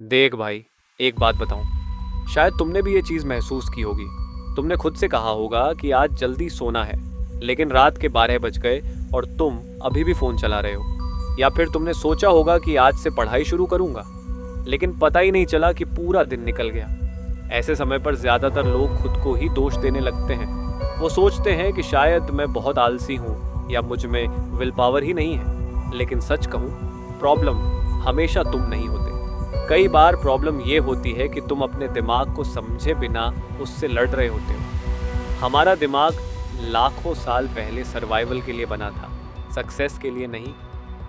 देख भाई, एक बात बताऊं, शायद तुमने भी ये चीज़ महसूस की होगी। तुमने खुद से कहा होगा कि आज जल्दी सोना है, लेकिन रात के 12 बज गए और तुम अभी भी फ़ोन चला रहे हो। या फिर तुमने सोचा होगा कि आज से पढ़ाई शुरू करूंगा, लेकिन पता ही नहीं चला कि पूरा दिन निकल गया। ऐसे समय पर ज़्यादातर लोग खुद को ही दोष देने लगते हैं। वो सोचते हैं कि शायद मैं बहुत आलसी हूँ या मुझ में विल पावर ही नहीं है। लेकिन सच कहूँ, प्रॉब्लम हमेशा तुम नहीं होते। कई बार प्रॉब्लम ये होती है कि तुम अपने दिमाग को समझे बिना उससे लड़ रहे होते हो। हमारा दिमाग लाखों साल पहले सर्वाइवल के लिए बना था, सक्सेस के लिए नहीं।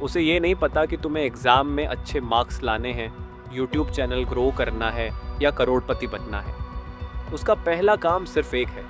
उसे ये नहीं पता कि तुम्हें एग्ज़ाम में अच्छे मार्क्स लाने हैं, यूट्यूब चैनल ग्रो करना है या करोड़पति बनना है। उसका पहला काम सिर्फ एक है,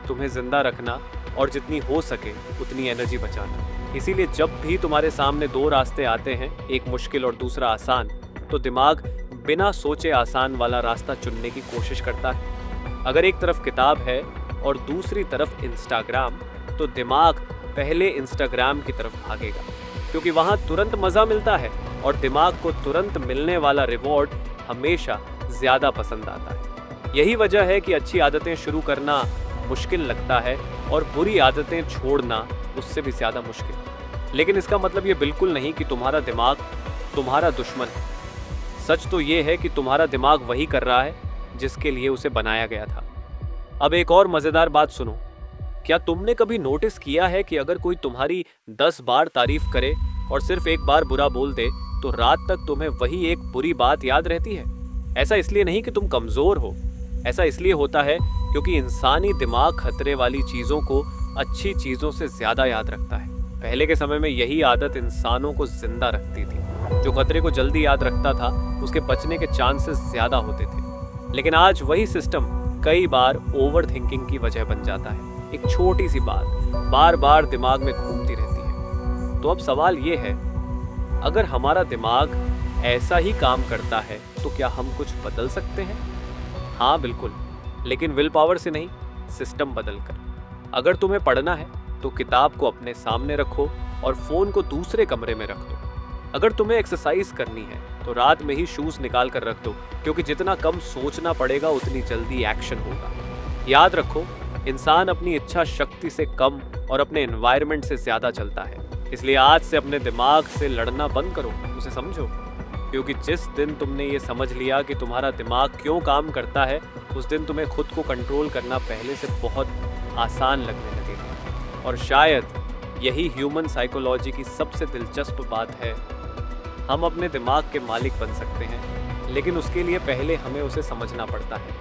तुम्हें ज़िंदा रखना और जितनी हो सके उतनी एनर्जी बचाना। इसीलिए जब भी तुम्हारे सामने दो रास्ते आते हैं, एक मुश्किल और दूसरा आसान, तो दिमाग बिना सोचे आसान वाला रास्ता चुनने की कोशिश करता है। अगर एक तरफ किताब है और दूसरी तरफ इंस्टाग्राम, तो दिमाग पहले इंस्टाग्राम की तरफ भागेगा, क्योंकि वहाँ तुरंत मज़ा मिलता है और दिमाग को तुरंत मिलने वाला रिवॉर्ड हमेशा ज़्यादा पसंद आता है। यही वजह है कि अच्छी आदतें शुरू करना मुश्किल लगता है और बुरी आदतें छोड़ना उससे भी ज़्यादा मुश्किल। लेकिन इसका मतलब ये बिल्कुल नहीं कि तुम्हारा दिमाग तुम्हारा दुश्मन है। सच तो ये है कि तुम्हारा दिमाग वही कर रहा है जिसके लिए उसे बनाया गया था। अब एक और मज़ेदार बात सुनो। क्या तुमने कभी नोटिस किया है कि अगर कोई तुम्हारी 10 बार तारीफ करे और सिर्फ एक बार बुरा बोल दे, तो रात तक तुम्हें वही एक बुरी बात याद रहती है? ऐसा इसलिए नहीं कि तुम कमज़ोर हो, ऐसा इसलिए होता है क्योंकि इंसानी दिमाग खतरे वाली चीज़ों को अच्छी चीज़ों से ज़्यादा याद रखता है। पहले के समय में यही आदत इंसानों को जिंदा रखती थी। जो खतरे को जल्दी याद रखता था, उसके बचने के चांसेस ज़्यादा होते थे। लेकिन आज वही सिस्टम कई बार ओवर थिंकिंग की वजह बन जाता है। एक छोटी सी बात बार बार दिमाग में घूमती रहती है। तो अब सवाल ये है, अगर हमारा दिमाग ऐसा ही काम करता है तो क्या हम कुछ बदल सकते हैं? हाँ बिल्कुल, लेकिन विल पावर से नहीं, सिस्टम बदल कर। अगर तुम्हें पढ़ना है तो किताब को अपने सामने रखो और फ़ोन को दूसरे कमरे में रख दो। अगर तुम्हें एक्सरसाइज करनी है तो रात में ही शूज़ निकाल कर रख दो, क्योंकि जितना कम सोचना पड़ेगा उतनी जल्दी एक्शन होगा। याद रखो, इंसान अपनी इच्छा शक्ति से कम और अपने एनवायरनमेंट से ज़्यादा चलता है। इसलिए आज से अपने दिमाग से लड़ना बंद करो, उसे समझो। क्योंकि जिस दिन तुमने ये समझ लिया कि तुम्हारा दिमाग क्यों काम करता है, उस दिन तुम्हें खुद को कंट्रोल करना पहले से बहुत आसान लगने लगेगा। और शायद यही ह्यूमन साइकोलॉजी की सबसे दिलचस्प बात है। हम अपने दिमाग के मालिक बन सकते हैं, लेकिन उसके लिए पहले हमें उसे समझना पड़ता है।